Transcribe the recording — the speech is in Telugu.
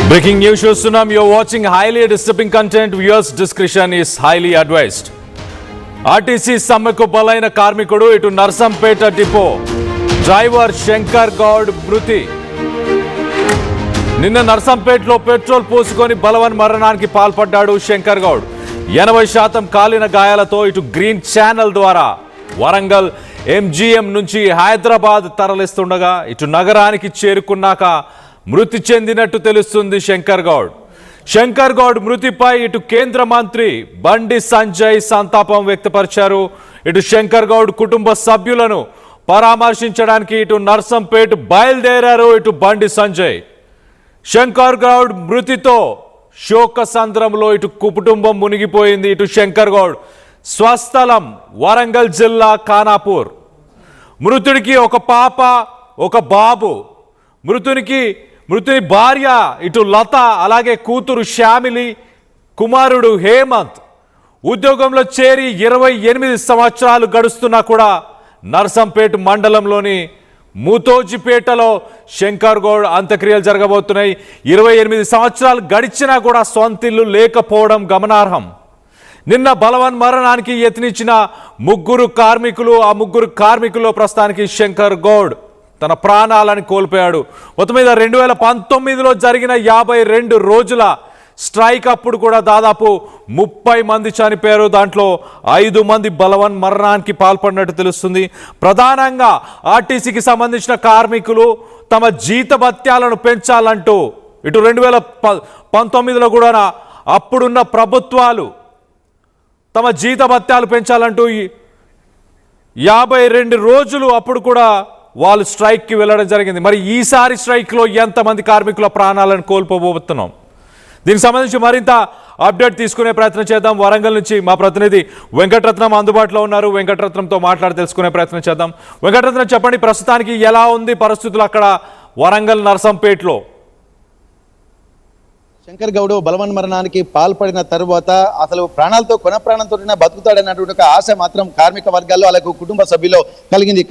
Breaking news shows Tsunami, you're watching highly disturbing content. Viewers' discretion is highly advised. RTC సమ్మెకు బలైన కార్మికుడు ఇటు నర్సంపేట డిపో డ్రైవర్ శంకర్ గౌడ్ మృతి. నిన్న నర్సంపేటలో పెట్రోల్ పోసుకొని బలవన్ మరణానికి పాల్పడ్డాడు శంకర్ గౌడ్. 80% కాలిన గాయాలతో ఇటు గ్రీన్ ఛానల్ ద్వారా వరంగల్ ఎంజీఎం నుంచి హైదరాబాద్ తరలిస్తుండగా ఇటు నగరానికి చేరుకున్నాక మృతి చెందినట్టు తెలుస్తుంది శంకర్ గౌడ్ మృతిపై ఇటు కేంద్ర మంత్రి బండి సంజయ్ సంతాపం వ్యక్తపరిచారు. ఇటు శంకర్ గౌడ్ కుటుంబ సభ్యులను పరామర్శించడానికి ఇటు నర్సంపేట బయలుదేరారు ఇటు బండి సంజయ్. శంకర్ గౌడ్ మృతితో శోక సంద్రంలో ఇటు కుటుంబం మునిగిపోయింది. ఇటు శంకర్ గౌడ్ స్వస్థలం వరంగల్ జిల్లా ఖానాపూర్. మృతుడికి ఒక పాప ఒక బాబు. మృతుని భార్య ఇటు లత, అలాగే కూతురు శ్యామిలి, కుమారుడు హేమంత్. ఉద్యోగంలో చేరి 28 సంవత్సరాలు గడుస్తున్నా కూడా నర్సంపేట మండలంలోని మూతోజిపేటలో శంకర్ గౌడ్ అంత్యక్రియలు జరగబోతున్నాయి. 28 సంవత్సరాలు గడిచినా కూడా సొంతిల్లు లేకపోవడం గమనార్హం. నిన్న బలవన్ మరణానికి యత్నించిన ముగ్గురు కార్మికులు ప్రస్తుతానికి శంకర్ గౌడ్ తన ప్రాణాలను కోల్పోయాడు. మొత్తం మీద 2019లో జరిగిన 52 రోజుల స్ట్రైక్ అప్పుడు కూడా దాదాపు 30 మంది చనిపోయారు. దాంట్లో 5 మంది బలవన్ మరణానికి పాల్పడినట్టు తెలుస్తుంది. ప్రధానంగా ఆర్టీసీకి సంబంధించిన కార్మికులు తమ జీతభత్యాలను పెంచాలంటూ ఇటు 2019లో కూడా అప్పుడున్న ప్రభుత్వాలు తమ జీతభత్యాలు పెంచాలంటూ 52 రోజులు అప్పుడు కూడా వాళ్ళు స్ట్రైక్కి వెళ్ళడం జరిగింది. మరి ఈసారి స్ట్రైక్లో ఎంతమంది కార్మికుల ప్రాణాలను కోల్పోబోతున్నాం? దీనికి సంబంధించి మరింత అప్డేట్ తీసుకునే ప్రయత్నం చేద్దాం. వరంగల్ నుంచి మా ప్రతినిధి వెంకటరత్నం అందుబాటులో ఉన్నారు. వెంకటరత్నంతో మాట్లాడి తెలుసుకునే ప్రయత్నం చేద్దాం. వెంకటరత్నం, చెప్పండి, ప్రస్తుతానికి ఎలా ఉంది పరిస్థితులు అక్కడ వరంగల్ నర్సంపేటలో? శంకర్ గౌడ్ బలవన్ మరణానికి పాల్పడిన తర్వాత అసలు ప్రాణాలతో కొన ప్రాణంతో బతుకుతాడన్నటువంటి ఒక ఆశ మాత్రం కార్మిక వర్గాల్లో అలాగే కుటుంబ సభ్యుల్లో కలిగింది.